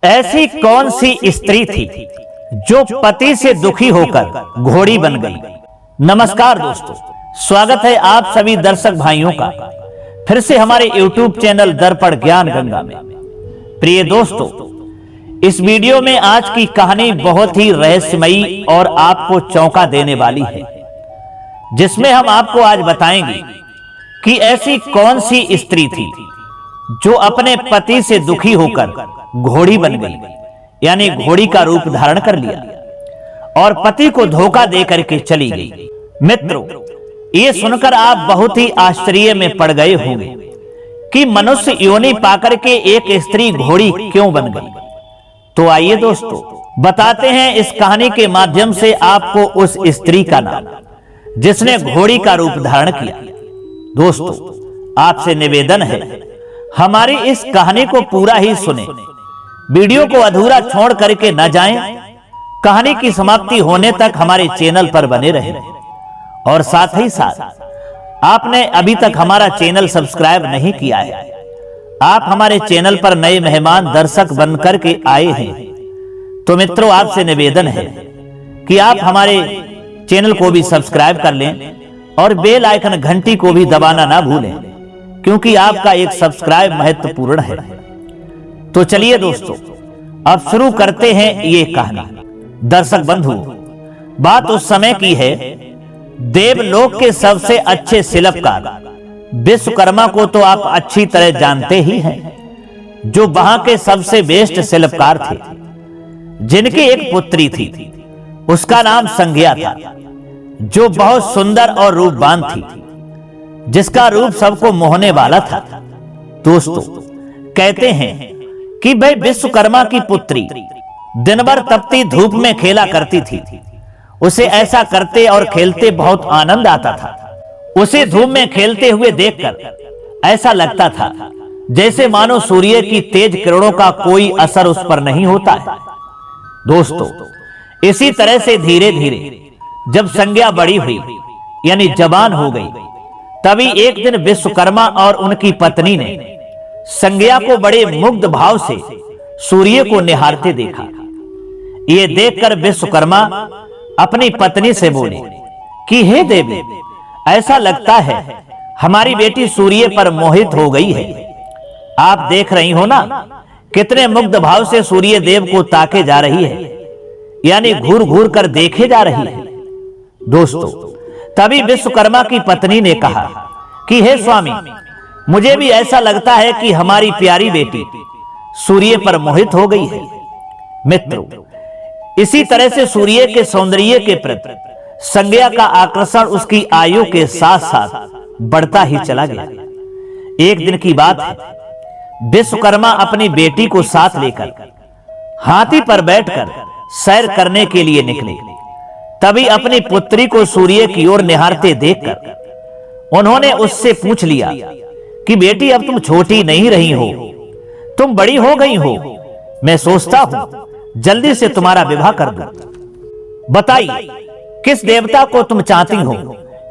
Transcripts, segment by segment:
ऐसी कौन सी स्त्री थी जो पति से दुखी होकर घोड़ी बन गई। नमस्कार दोस्तों, स्वागत है आप सभी दर्शक भाइयों का फिर से हमारे YouTube चैनल दर्पण ज्ञान गंगा में। प्रिय दोस्तों, इस वीडियो में आज की कहानी बहुत ही रहस्यमयी और आपको चौंका देने वाली है, जिसमें हम आपको आज बताएंगे कि ऐसी कौन सी स्त्री थी जो अपने पति से दुखी होकर घोड़ी बन गई, यानी घोड़ी का रूप धारण कर लिया और पति को धोखा दे करके चली गई। मित्रों, ये सुनकर आप बहुत ही आश्चर्य में पड़ गए होंगे कि मनुष्य योनि पाकर के एक स्त्री घोड़ी क्यों बन गई। तो आइए दोस्तों, बताते हैं इस कहानी के माध्यम से आपको उस स्त्री का नाम जिसने घोड़ी का रूप धारण किया। दोस्तों, आपसे निवेदन है, हमारी इस कहानी को पूरा ही सुने, वीडियो को अधूरा छोड़ करके न जाएं। कहानी की समाप्ति होने तक हमारे चैनल पर बने रहें और साथ ही साथ आपने अभी तक हमारा चैनल सब्सक्राइब नहीं किया है, आप हमारे चैनल पर नए मेहमान दर्शक बनकर के आए हैं, तो मित्रों आपसे निवेदन है कि आप हमारे चैनल को भी सब्सक्राइब कर लें और बेल आइकन घंटी को भी दबाना ना भूलें, क्योंकि आपका एक सब्सक्राइब महत्वपूर्ण है। तो चलिए दोस्तों, अब शुरू करते हैं ये कहानी। दर्शक बंधु, बात उस समय की है, देवलोक के सबसे अच्छे शिल्पकार विश्वकर्मा को तो आप अच्छी तरह जानते ही हैं, जो वहां के सबसे बेस्ट शिल्पकार थे, जिनकी एक पुत्री थी, उसका नाम संज्ञा था, जो बहुत सुंदर और रूपवान थी, जिसका रूप सबको मोहने वाला था। दोस्तों, कहते हैं कि भाई विश्वकर्मा की पुत्री दिन भर तपती धूप में खेला करती थी। उसे ऐसा करते और खेलते बहुत आनंद आता था। उसे धूप में खेलते हुए देखकर ऐसा लगता था जैसे मानो सूर्य की तेज किरणों का कोई असर उस पर नहीं होता है। दोस्तों, इसी तरह से धीरे धीरे जब संज्ञा बड़ी हुई, यानी जवान हो गई, तभी एक दिन विश्वकर्मा और उनकी पत्नी ने संज्ञा को बड़े मुग्ध भाव से सूर्य को निहारते देखा। ये देखकर विश्वकर्मा अपनी पत्नी से बोले कि हे देवी, ऐसा लगता है हमारी बेटी सूर्य पर मोहित हो गई है। आप देख रही हो ना, कितने मुग्ध भाव से सूर्य देव को ताके जा रही है, यानी घूर घूर कर देखे जा रही है। दोस्तों, तभी विश्वकर्मा की पत्नी ने कहा कि हे स्वामी, मुझे भी ऐसा लगता है कि हमारी प्यारी बेटी सूर्य पर मोहित हो गई है। मित्रों, इसी तरह से सूर्य के सौंदर्य के प्रति संज्ञा का आकर्षण उसकी आयु के साथ साथ बढ़ता ही चला गया। एक दिन की बात है, विश्वकर्मा अपनी बेटी को साथ लेकर हाथी पर बैठकर सैर करने के लिए निकले। तभी अपनी पुत्री को सूर्य की ओर निहारते देखकर उन्होंने उससे पूछ लिया कि बेटी, अब तुम छोटी नहीं रही हो, तुम बड़ी हो गई हो। मैं सोचता हूं जल्दी से तुम्हारा विवाह कर दूं। बताइए, किस देवता को तुम चाहती हो,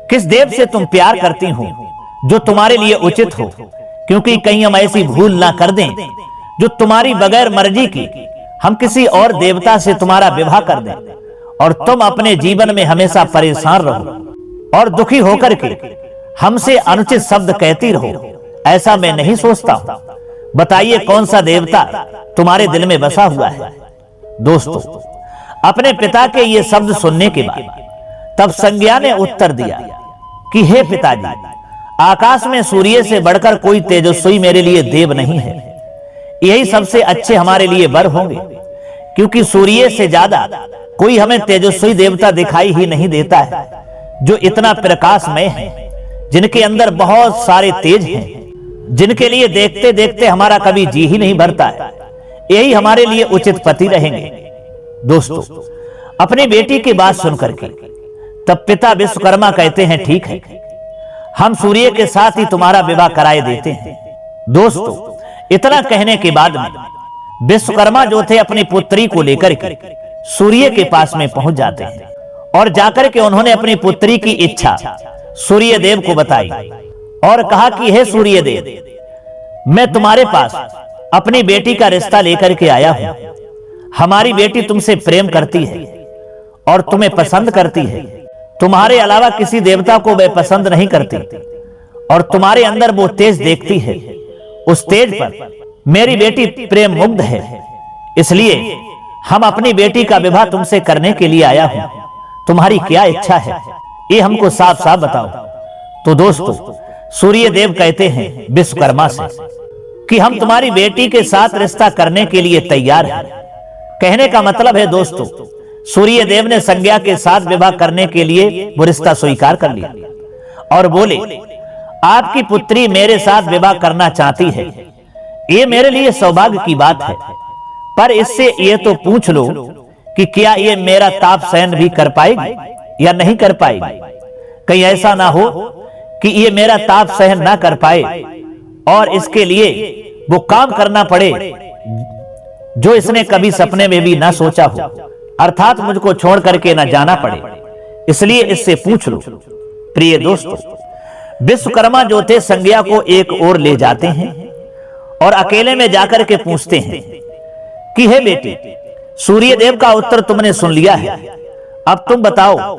किस देव से तुम प्यार करती हो जो तुम्हारे लिए उचित हो, क्योंकि कहीं हम ऐसी भूल ना कर दें जो तुम्हारी बगैर मर्जी की हम किसी और देवता से तुम्हारा विवाह कर दें और तुम अपने जीवन में हमेशा परेशान रहो और दुखी होकर के हमसे अनुचित शब्द कहती रहो। ऐसा मैं नहीं सोचता हूं। बताइए, कौन सा देवता तुम्हारे दिल में बसा हुआ है। दोस्तों, अपने पिता के ये शब्द सुनने के बाद तब संज्ञा ने उत्तर दिया कि हे पिताजी, आकाश में सूर्य से बढ़कर कोई तेजस्वी मेरे लिए देव नहीं है। यही सबसे अच्छे हमारे लिए वर होंगे, क्योंकि सूर्य से ज्यादा कोई हमें तेजस्वी देवता दिखाई ही नहीं देता है, जो इतना प्रकाशमय है, जिनके अंदर बहुत सारे तेज हैं, जिनके लिए देखते देखते हमारा कभी जी ही नहीं भरता है। यही हमारे लिए उचित पति रहेंगे। दोस्तों, अपनी बेटी की बात सुनकर के तब पिता विश्वकर्मा कहते हैं, ठीक है, हम सूर्य के साथ ही तुम्हारा विवाह कराए देते हैं। दोस्तों, इतना कहने के बाद में विश्वकर्मा जो थे अपनी पुत्री को लेकर के सूर्य के पास में पहुंच जाते हैं और जाकर के उन्होंने अपनी पुत्री की इच्छा सूर्य देव को बताई और कहा कि हे सूर्यदेव, मैं तुम्हारे पास अपनी बेटी का रिश्ता लेकर के आया हूं। हमारी बेटी तुमसे प्रेम करती है और तुम्हें पसंद करती है। तुम्हारे अलावा किसी देवता को वह पसंद नहीं करती और तुम्हारे अंदर वो तेज देखती है। उस तेज पर मेरी बेटी प्रेम मुग्ध है। इसलिए हम अपनी बेटी का विवाह तुमसे करने के लिए आया हूं। तुम्हारी क्या इच्छा है, ये हमको साफ साफ बताओ। तो दोस्तों, सूर्यदेव कहते हैं विश्वकर्मा से कि हम तुम्हारी बेटी के साथ रिश्ता करने के लिए तैयार हैं। कहने का मतलब है दोस्तों, सूर्यदेव ने संज्ञा के साथ विवाह करने के लिए वो रिश्ता स्वीकार कर लिया और बोले, आपकी पुत्री मेरे साथ विवाह करना चाहती है। ये मेरे लिए सौभाग्य की बात है, पर इससे ये तो पूछ लो कि क्या ये मेरा ताप सहन भी कर पाएगी या नहीं कर पाएगी। कहीं ऐसा ना हो कि ये मेरा ताप सहन ना कर पाए और इसके लिए वो काम करना पड़े जो इसने कभी सपने में भी ना सोचा हो, अर्थात मुझको छोड़ करके ना जाना पड़े। इसलिए इससे पूछ लो। प्रिय दोस्तों, विश्वकर्मा जो थे संज्ञा को एक ओर ले जाते हैं और अकेले में जाकर के पूछते हैं कि हे बेटी, सूर्यदेव का उत्तर तुमने सुन लिया है, अब तुम बताओ,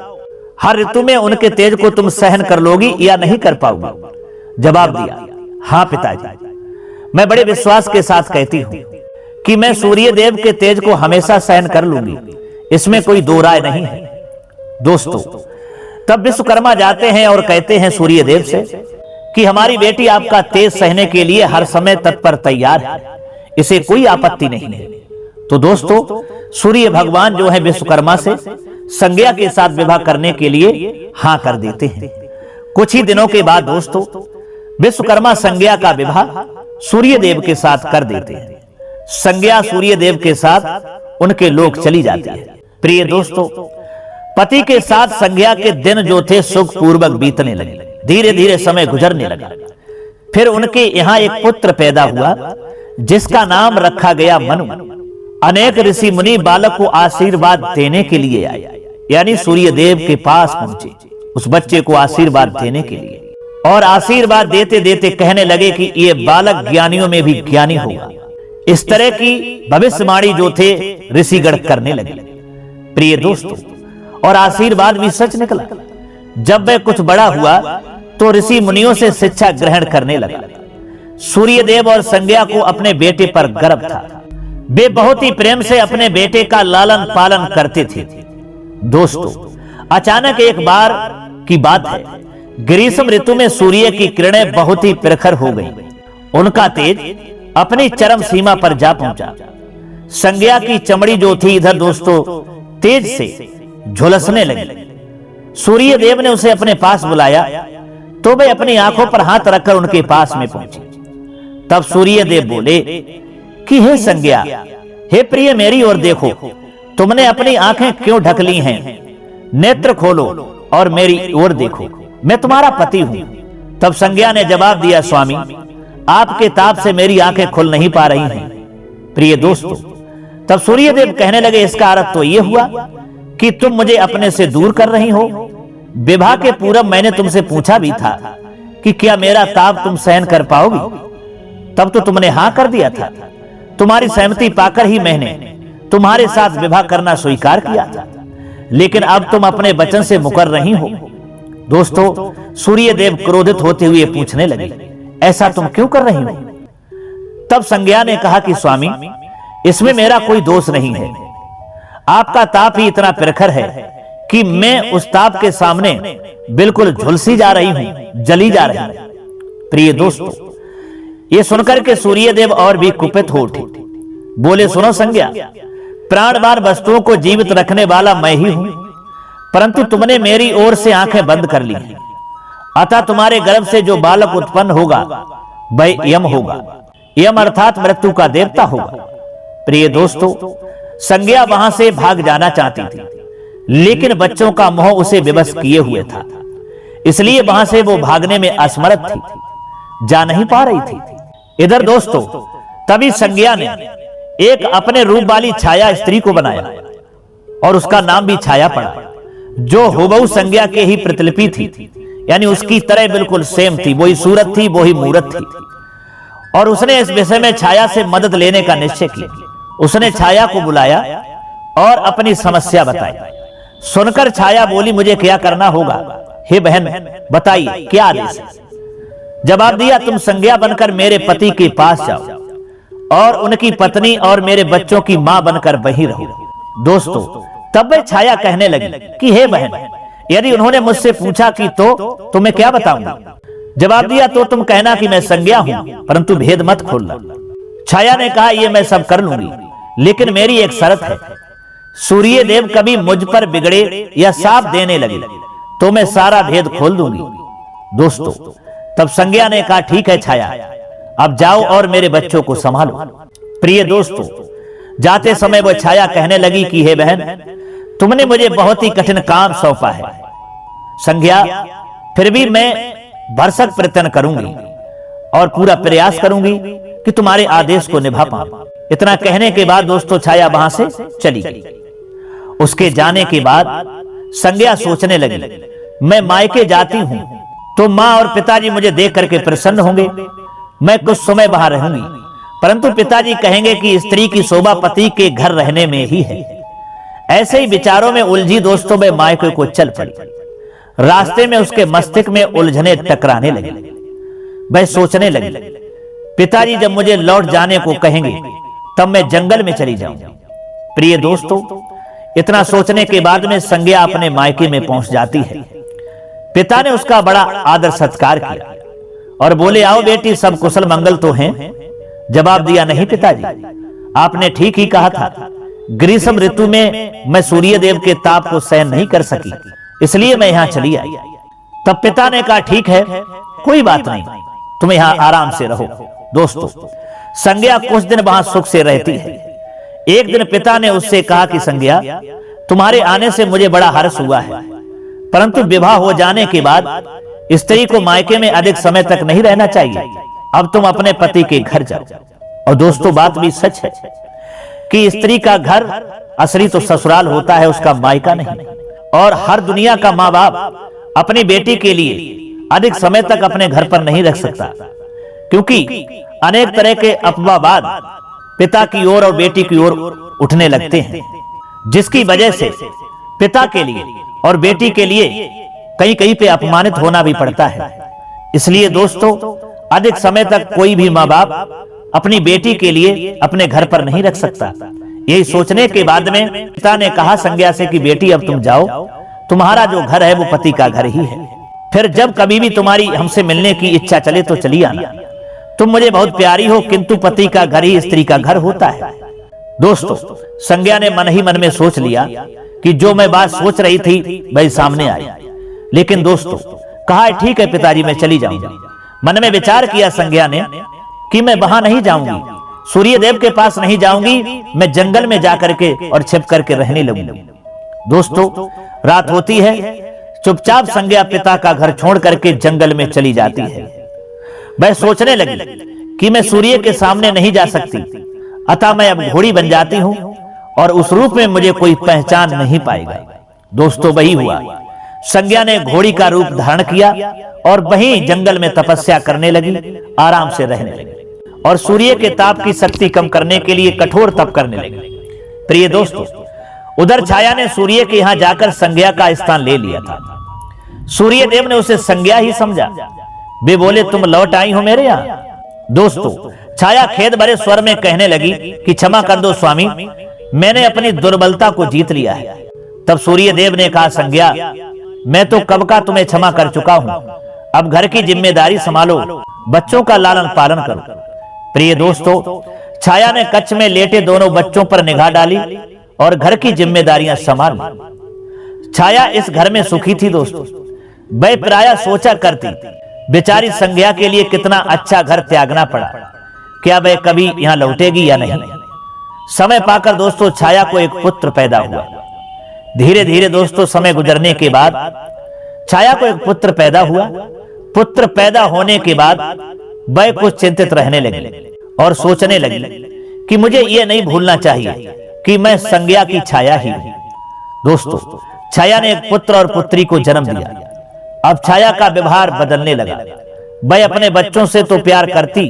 हर ऋतु में उनके तेज को तुम सहन कर लोगी या नहीं कर पाओगी। जवाब दिया, हाँ पिताजी, मैं बड़े विश्वास के साथ कहती हूं कि मैं सूर्यदेव के तेज को हमेशा सहन कर लूंगी, इसमें कोई दो राय नहीं है। दोस्तों, तब विश्वकर्मा जाते हैं और कहते हैं सूर्यदेव से कि हमारी बेटी आपका तेज सहने के लिए हर समय तत्पर तैयार है, इसे कोई आपत्ति नहीं है। तो दोस्तों, सूर्य भगवान जो है विश्वकर्मा से संज्ञा के साथ विवाह करने के लिए हां कर देते हैं। कुछ ही दिनों के बाद दोस्तों, विश्वकर्मा संज्ञा का विवाह सूर्यदेव के साथ कर देते हैं। संज्ञा सूर्यदेव के साथ उनके लोक चली जाती है। प्रिय दोस्तों, पति के साथ संज्ञा के दिन जो थे सुख पूर्वक बीतने लगे। धीरे धीरे समय गुजरने लगा। फिर उनके यहाँ एक पुत्र पैदा हुआ जिसका नाम रखा गया मनु। अनेक ऋषि मुनि बालक को आशीर्वाद देने के लिए आए, यानी सूर्यदेव के पास पहुंचे उस बच्चे को आशीर्वाद देने के लिए, और आशीर्वाद देते देते कहने लगे कि ये बालक ज्ञानियों में भी ज्ञानी होगा। इस तरह की भविष्यवाणी जो थे ऋषिगण करने लगे। प्रिय दोस्तों, और आशीर्वाद भी सच निकला। जब वह कुछ बड़ा हुआ तो ऋषि मुनियों से शिक्षा ग्रहण करने लगा। सूर्यदेव और संज्ञा को अपने बेटे पर गर्व था। वे बहुत ही प्रेम से अपने बेटे का लालन पालन करते थे। दोस्तों, अचानक एक बार की बात है, ग्रीष्म ऋतु में सूर्य की किरणें बहुत ही प्रखर हो गईं। उनका तेज अपनी चरम सीमा पर जा पहुंचा। संज्ञा की चमड़ी जो थी इधर दोस्तों तेज से झुलसने लगी। सूर्यदेव ने उसे अपने पास बुलाया तो वे अपनी आंखों पर हाथ रखकर उनके पास में पहुंचे। तब सूर्यदेव बोले कि हे संज्ञा, हे प्रिय, मेरी ओर देखो, तुमने अपनी आंखें क्यों ढक ली हैं? नेत्र खोलो और मेरी ओर देखो, मैं तुम्हारा पति हूं। तब संज्ञा ने जवाब दिया, स्वामी, आपके ताप से मेरी आंखें खुल नहीं पा रही हैं। प्रिय दोस्तों, तब सूर्यदेव कहने लगे, इसका अर्थ तो यह हुआ कि तुम मुझे अपने से दूर कर रही हो। विवाह के पूर्व मैंने तुमसे पूछा भी था कि क्या मेरा ताप तुम सहन कर पाओगी, तब तो तुमने हां कर दिया था। तुम्हारी सहमति पाकर ही मैंने तुम्हारे साथ विवाह करना स्वीकार किया था, लेकिन अब तुम अपने वचन से मुकर रही हो। दोस्तों, सूर्यदेव क्रोधित होते हुए पूछने लगे, ऐसा तुम क्यों कर रही हो? तब संज्ञा ने कहा कि स्वामी, इसमें मेरा कोई दोष नहीं है। आपका ताप ही इतना प्रखर है कि मैं उस ताप के सामने बिल्कुल झुलसी जा रही हूं, जली जा रही हूं। प्रिय दोस्तों, ये सुनकर के सूर्यदेव और भी कुपित हो उठे। बोले, सुनो संज्ञा, प्राणवान वस्तुओं को जीवित रखने वाला मैं ही हूं, परंतु तुमने मेरी ओर से आंखें बंद कर ली हैं। अतः तुम्हारे गर्भ से जो बालक उत्पन्न होगा वह यम होगा। यम अर्थात मृत्यु का देवता होगा। प्रिय दोस्तों, संज्ञा वहां से भाग जाना चाहती थी, लेकिन बच्चों का मोह उसे विवश किए हुए था, इसलिए वहां से वो भागने में असमर्थ थी, जा नहीं पा रही थी। इधर दोस्तों, तभी संज्ञा ने एक अपने रूप वाली छाया स्त्री को बनाया और उसका नाम भी छाया पड़ा, जो हुबहू संज्ञा के ही प्रतिलिपि थी। यानी उसकी तरह बिल्कुल सेम थी, वही सूरत थी, वही मूरत थी। और उसने इस विषय में छाया से मदद लेने का निश्चय किया। उसने छाया को बुलाया और अपनी समस्या बताई। सुनकर छाया बोली, मुझे क्या करना होगा? हे बहन बताइए क्या आदेश है? जवाब दिया, तुम संज्ञा बनकर मेरे पति के पास जाओ और उनकी पत्नी और मेरे बच्चों की मां बनकर वहीं रहो। दोस्तों, तब वह छाया कहने लगी कि हे बहन, यदि उन्होंने मुझसे पूछा कि तो मैं क्या बताऊंगा? जवाब दिया, तो तुम कहना कि मैं संज्ञा हूं, परंतु भेद मत खोलना। छाया ने कहा, यह मैं सब कर लूंगी, लेकिन मेरी एक शर्त है। सूर्य देव कभी मुझ पर बिगड़े या साफ देने लगे तो मैं सारा भेद खोल दूंगी। दोस्तों, तब संज्ञा ने कहा, ठीक है छाया, अब जाओ और मेरे बच्चों को संभालो। प्रिय दोस्तों, जाते समय वह छाया कहने लगी कि हे बहन, तुमने मुझे बहुत ही कठिन काम सौंपा है। संज्ञा, फिर भी मैं भरसक प्रयत्न करूंगी और पूरा प्रयास करूंगी कि तुम्हारे आदेश को निभा पाऊं। इतना कहने के बाद दोस्तों छाया वहां से चली गई। उसके जाने के बाद संज्ञा सोचने लगी, मैं मायके जाती हूं तो मां और पिताजी मुझे देख करके प्रसन्न होंगे, मैं कुछ समय वहां रहूंगी, परंतु पिताजी कहेंगे कि स्त्री की शोभा पति के घर रहने में ही है। ऐसे ही विचारों में उलझी दोस्तों में मायके को चल पड़ी। रास्ते में उसके मस्तिष्क में उलझने टकराने लगी। वह सोचने लगी, पिताजी जब मुझे लौट जाने को कहेंगे तब मैं जंगल में चली जाऊंगी। प्रिय दोस्तों, इतना सोचने के बाद में संज्ञा अपने मायके में पहुंच जाती है। पिता ने उसका बड़ा आदर सत्कार किया और बोले, आओ बेटी, सब कुशल मंगल तो हैं? जवाब दिया, नहीं पिताजी, आपने ठीक ही कहा था, ग्रीष्म ऋतु में मैं सूर्य देव के ताप को सहन नहीं कर सकी, इसलिए मैं यहां चली आई। तब पिता ने कहा, ठीक है, कोई बात नहीं, तुम यहां आराम से रहो। दोस्तों, संज्ञा कुछ दिन वहां सुख से रहती है। एक दिन पिता ने उससे कहा कि संज्ञा, तुम्हारे आने से मुझे बड़ा हर्ष हुआ है, परंतु विवाह हो जाने के बाद स्त्री को मायके में अधिक समय तक नहीं रहना चाहिए। अब तुम अपने पति के घर जाओ। और दोस्तों, बात भी सच है कि स्त्री का घर असली तो ससुराल होता है, उसका मायका नहीं। और हर दुनिया का माँ बाप अपनी बेटी के लिए अधिक समय तक अपने घर पर नहीं रख सकता, क्योंकि अनेक तरह के अपवाद पिता की ओर और बेटी की ओर उठने लगते हैं, जिसकी वजह से पिता के लिए और बेटी के लिए कहीं कहीं पे अपमानित होना भी पड़ता है। इसलिए दोस्तों, अधिक समय तक कोई भी माँ बाप अपनी बेटी के लिए अपने घर पर नहीं रख सकता। यही सोचने के बाद में पिता ने कहा संज्ञा से कि बेटी, अब तुम जाओ, तुम्हारा जो घर है वो पति का घर ही है। फिर जब कभी भी तुम्हारी हमसे मिलने की इच्छा चले तो चली आना। तुम मुझे बहुत प्यारी हो, किंतु पति का घर ही स्त्री का घर होता है। दोस्तों, संज्ञा ने मन ही मन में सोच लिया कि जो मैं बात सोच रही थी वही सामने आई। लेकिन दोस्तों, कहा, ठीक है पिताजी, मैं चली जाऊंगी। मन में विचार किया संज्ञा ने कि मैं वहां नहीं जाऊंगी, सूर्य देव के पास नहीं जाऊंगी, मैं जंगल में जाकर के और छिप करके रहने लगूंगी। दोस्तों, रात होती है, चुपचाप संज्ञा पिता का घर छोड़ करके जंगल में चली जाती है। वह सोचने लगी कि मैं सूर्य के सामने नहीं जा सकती, अतः मैं अब घोड़ी बन जाती हूं और उस रूप में मुझे कोई पहचान नहीं पाएगा। दोस्तों, वही हुआ। संज्ञा ने घोड़ी का रूप धारण किया और वहीं जंगल में तपस्या करने लगी, आराम से रहने लगी और सूर्य के ताप की शक्ति कम करने के लिए कठोर तप करने लगी। प्रिय दोस्तों, उधर छाया ने सूर्य के यहां जाकर संज्ञा का स्थान ले लिया था। सूर्य देव ने उसे संज्ञा ही समझा। वे बोले, तुम लौट आई हो मेरे यहाँ। दोस्तों, छाया खेद भरे स्वर में कहने लगी कि क्षमा कर दो स्वामी, मैंने अपनी दुर्बलता को जीत लिया है। तब सूर्य देव ने कहा, संज्ञा, मैं तो कब का तुम्हें क्षमा कर चुका हूं, अब घर की जिम्मेदारी संभालो, बच्चों का लालन पालन करो। प्रिय दोस्तों, छाया ने कच्छ में लेटे दोनों बच्चों पर निगाह डाली और घर की जिम्मेदारियां संभाल ली। छाया इस घर में सुखी थी। दोस्तों, वह प्रायः सोचा करती, बेचारी संज्ञा के लिए कितना अच्छा घर त्यागना पड़ा, क्या वह कभी यहां लौटेगी या नहीं। समय पाकर दोस्तों छाया को एक पुत्र पैदा हुआ। धीरे धीरे दोस्तों समय गुजरने के बाद छाया को एक पुत्र पैदा हुआ। पुत्र पैदा होने के बाद वह कुछ चिंतित रहने लगी और सोचने लगी कि मुझे यह नहीं भूलना चाहिए कि मैं संज्ञा की छाया ही हूं। दोस्तों, छाया ने एक पुत्र और पुत्री को जन्म दिया। अब छाया का व्यवहार बदलने लगा। वह अपने बच्चों से तो प्यार करती,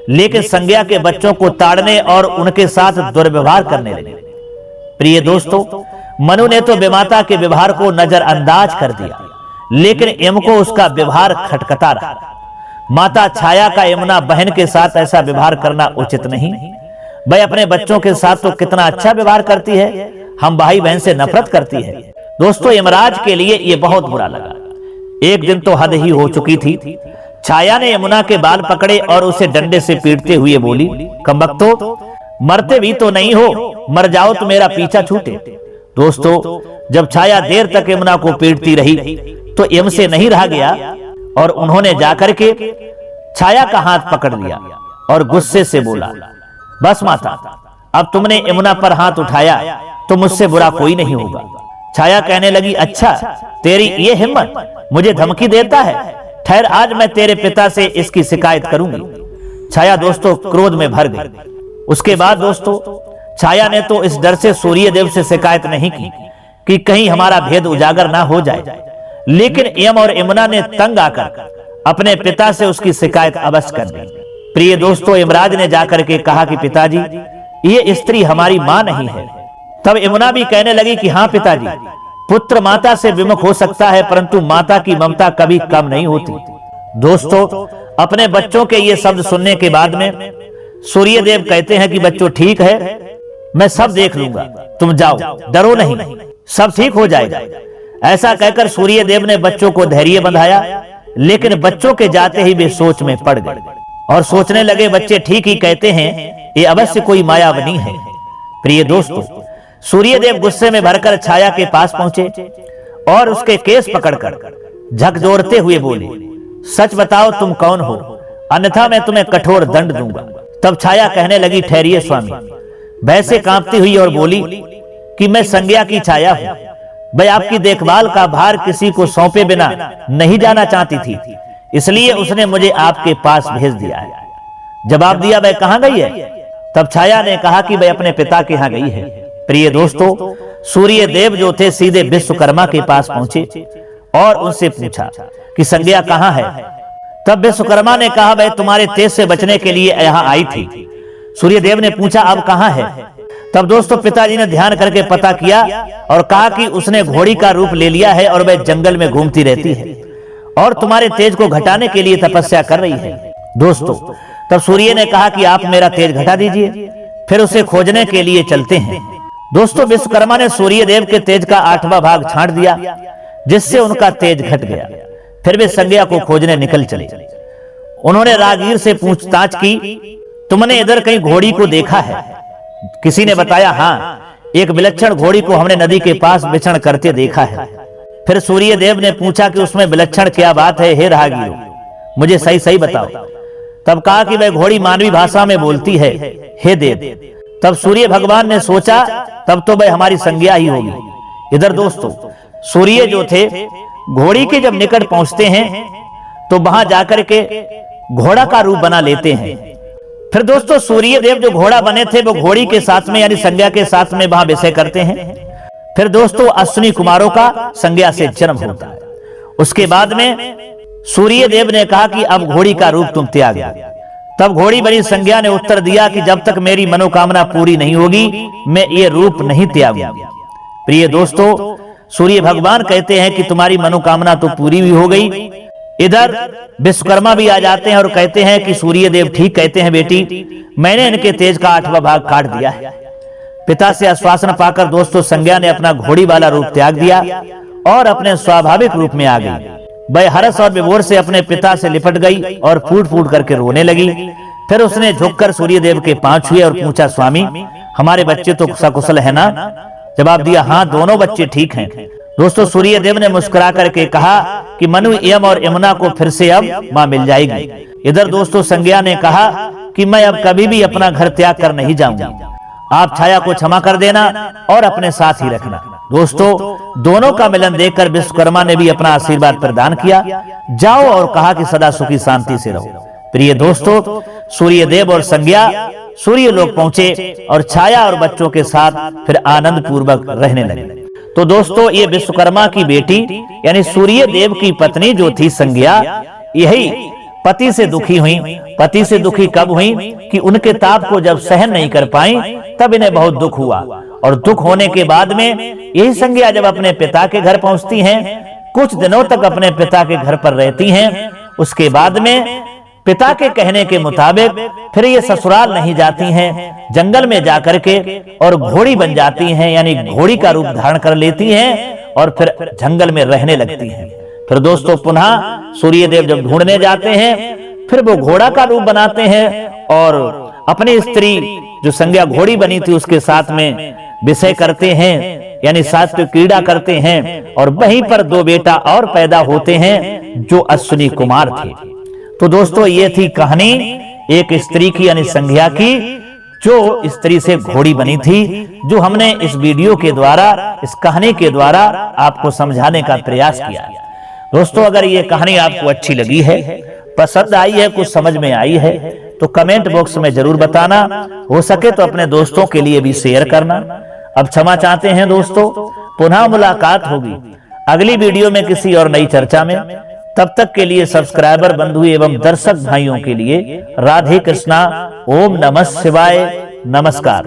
लेकिन संज्ञा के बच्चों को ताड़ने और उनके साथ दुर्व्यवहार करने लगी। प्रिय दोस्तों, मनु ने तो विमाता के व्यवहार को नजरअंदाज कर दिया, लेकिन यम को उसका व्यवहार खटकता रहा। माता छाया का यमुना बहन के साथ ऐसा व्यवहार करना उचित नहीं। वह अपने बच्चों के साथ तो कितना अच्छा व्यवहार करती है, हम भाई बहन से नफरत करती है। दोस्तों, यमराज के लिए यह बहुत बुरा लगा। एक दिन तो हद ही हो चुकी थी। छाया ने यमुना के बाल पकड़े और उसे डंडे से पीटते हुए बोली, कमबख्तो, मरते भी तो नहीं हो, मर जाओ तो मेरा पीछा छूटे। दोस्तों, जब छाया देर तक यमुना को पीटती रही तो यम से नहीं रहा गया और उन्होंने जाकर के छाया का हाथ पकड़ लिया और गुस्से से बोला, बस माता, अब तुमने यमुना पर हाथ उठाया तो मुझसे बुरा कोई नहीं होगा। छाया कहने लगी, अच्छा, तेरी ये हिम्मत, मुझे धमकी देता है। ठहर, आज मैं तेरे पिता से इसकी शिकायत करूंगी। छाया दोस्तों क्रोध में भर गई। उसके बाद दोस्तों, छाया ने तो इस डर से सूर्यदेव से शिकायत नहीं की कि कहीं हमारा भेद उजागर ना हो जाए, लेकिन यम और यमुना ने तंग आकर अपने पिता से उसकी शिकायत अवश्य कर दी। प्रिय दोस्तों, यमराज ने जाकर के कहा कि पिताजी, ये स्त्री हमारी मां नहीं है। तब यमुना भी कहने लगी कि हाँ पिताजी, पुत्र माता से विमुख हो सकता है, परंतु माता की ममता कभी कम नहीं होती। दोस्तों, अपने बच्चों के ये शब्द सुनने के बाद में सूर्यदेव कहते हैं कि बच्चों ठीक है, मैं सब देख लूंगा, तुम जाओ, डरो नहीं, सब ठीक हो जाएगा। ऐसा कहकर सूर्यदेव ने बच्चों को धैर्य बंधाया, लेकिन बच्चों के जाते ही वे सोच में पड़ गए और सोचने लगे, बच्चे ठीक ही कहते हैं, ये अवश्य कोई मायावनी है। प्रिय दोस्तों, सूर्यदेव गुस्से में भरकर छाया के पास पहुंचे और उसके केस पकड़कर झकझोरते हुए बोले, सच बताओ तुम कौन हो, अन्यथा मैं तुम्हें कठोर दंड दूंगा। तब छाया कहने लगी, ठहरिए स्वामी। भय से कांपती हुई और बोली कि मैं संज्ञा की छाया हूं। वह आपकी देखभाल का भार किसी को सौंपे बिना नहीं जाना चाहती थी, इसलिए उसने मुझे आपके पास भेज दिया है। जवाब दिया, वह कहां गई है? तब छाया ने कहा कि वह अपने पिता के यहां गई है। प्रिय दोस्तों, सूर्यदेव जो थे सीधे विश्वकर्मा के पास पहुंचे और उनसे पूछा कि संज्ञा कहां है। तब विश्वकर्मा ने कहा, वह तुम्हारे तेज से बचने के लिए यहां आई थी। सूर्यदेव ने पूछा, अब कहां है? तब दोस्तों पिताजी ने ध्यान करके पता किया और कहा कि उसने घोड़ी का रूप ले लिया है और वह जंगल में घूमती रहती है और तुम्हारे तेज को घटाने के लिए तपस्या कर रही है। दोस्तों, तब सूर्य ने कहा कि आप मेरा तेज घटा दीजिए, फिर उसे खोजने के लिए चलते हैं। दोस्तों, विश्वकर्मा ने सूर्यदेव के तेज का 8वां भाग छांट दिया, जिससे उनका तेज घट गया। फिर वे संज्ञा को खोजने निकल चले। उन्होंने राजगीर से पूछताछ की, तुमने इधर कहीं घोड़ी को देखा है? किसी ने बताया, हाँ, एक विलक्षण घोड़ी को हमने नदी के पास विचरण करते देखा है। फिर सूर्यदेव ने पूछा कि उसमें विलक्षण क्या बात है, हे राहगीरों, मुझे सही सही बताओ। तब कहा कि वह घोड़ी मानवी भाषा में बोलती है, हे देव। तब सूर्य भगवान ने सोचा, तब तो वह हमारी संज्ञा ही होगी। इधर दोस्तों, सूर्य जो थे घोड़ी के जब निकट पहुंचते हैं तो वहां जाकर के घोड़ा का रूप बना लेते हैं। फिर दोस्तों, सूर्यदेव जो घोड़ा बने थे वो घोड़ी के साथ में यानी संज्ञा के साथ में वहां विषय करते हैं। फिर दोस्तों, अश्विनी कुमारों का संज्ञा से जन्म होता है। उसके बाद में सूर्यदेव ने कहा कि अब घोड़ी का रूप तुम त्याग दो। तब घोड़ी बनी संज्ञा ने उत्तर दिया कि जब तक मेरी मनोकामना पूरी नहीं होगी मैं ये रूप नहीं त्यागूंगी। प्रिय दोस्तों, सूर्य भगवान कहते हैं कि तुम्हारी मनोकामना तो पूरी भी हो गई। इधर विश्वकर्मा भी आ जाते हैं और कहते हैं कि सूर्यदेव ठीक कहते हैं बेटी, मैंने इनके तेज का 8वां भाग काट दिया है। पिता से आश्वासन पाकर दोस्तों संज्ञा ने अपना घोड़ी वाला रूप त्याग दिया और अपने स्वाभाविक रूप में आ गई। वह हर्ष और विभोर से अपने पिता से लिपट गई और फूट फूट करके रोने लगी। फिर उसने झुककर सूर्यदेव के पांव छुए और पूछा, स्वामी हमारे बच्चे तो सकुशल है ना? जवाब दिया, हाँ, दोनों बच्चे ठीक हैं। दोस्तों, सूर्यदेव ने मुस्कुरा करके कहा कि मनु, यम और यमुना को फिर से अब मां मिल जाएगी। इधर दोस्तों संज्ञा ने कहा कि मैं अब कभी भी अपना घर त्याग कर नहीं जाऊंगी, आप छाया को क्षमा कर देना और अपने साथ ही रखना। दोस्तों, दोनों का मिलन देखकर विश्वकर्मा ने भी अपना आशीर्वाद प्रदान किया, जाओ, और कहा कि सदा सुखी शांति से रहो। प्रिय दोस्तों, सूर्यदेव और संज्ञा सूर्य लोक पहुंचे और छाया और बच्चों के साथ फिर आनंद पूर्वक रहने लगे। तो दोस्तों ये विश्वकर्मा की बेटी यानी सूर्य देव की पत्नी जो थी संज्ञा, यही पति से दुखी हुई। पति से दुखी कब हुई कि उनके ताप को जब सहन नहीं कर पाई तब इन्हें बहुत दुख हुआ। और दुख होने के बाद में यही संज्ञा जब अपने पिता के घर पहुंचती हैं, कुछ दिनों तक अपने पिता के घर पर रहती हैं। उसके बाद में पिता के कहने के मुताबिक फिर ये ससुराल नहीं जाती हैं, जंगल में जाकर के और घोड़ी बन जाती हैं, यानी घोड़ी का रूप धारण कर लेती हैं और फिर जंगल में रहने लगती हैं। फिर दोस्तों पुनः सूर्यदेव जब ढूंढने जाते हैं, फिर वो घोड़ा का रूप बनाते हैं और अपनी स्त्री जो संज्ञा घोड़ी बनी थी उसके साथ में विषय करते हैं, यानी साथ में क्रीड़ा करते हैं। और वहीं पर 2 बेटा और पैदा होते हैं जो अश्विनी कुमार थे। तो दोस्तों ये थी कहानी एक स्त्री की यानी संज्ञा की, जो स्त्री से घोड़ी बनी थी, जो हमने इस वीडियो के द्वारा, इस कहानी के द्वारा आपको समझाने का प्रयास किया। दोस्तों अगर ये कहानी आपको अच्छी लगी है, पसंद आई है, कुछ समझ में आई है, तो कमेंट बॉक्स में जरूर बताना। हो सके तो अपने दोस्तों के लिए भी शेयर करना। अब क्षमा चाहते हैं दोस्तों, पुनः मुलाकात होगी अगली वीडियो में किसी और नई चर्चा में। तब तक के लिए सब्सक्राइबर बंधु एवं दर्शक भाइयों के लिए राधे कृष्णा, ओम नमः शिवाय, नमस्कार।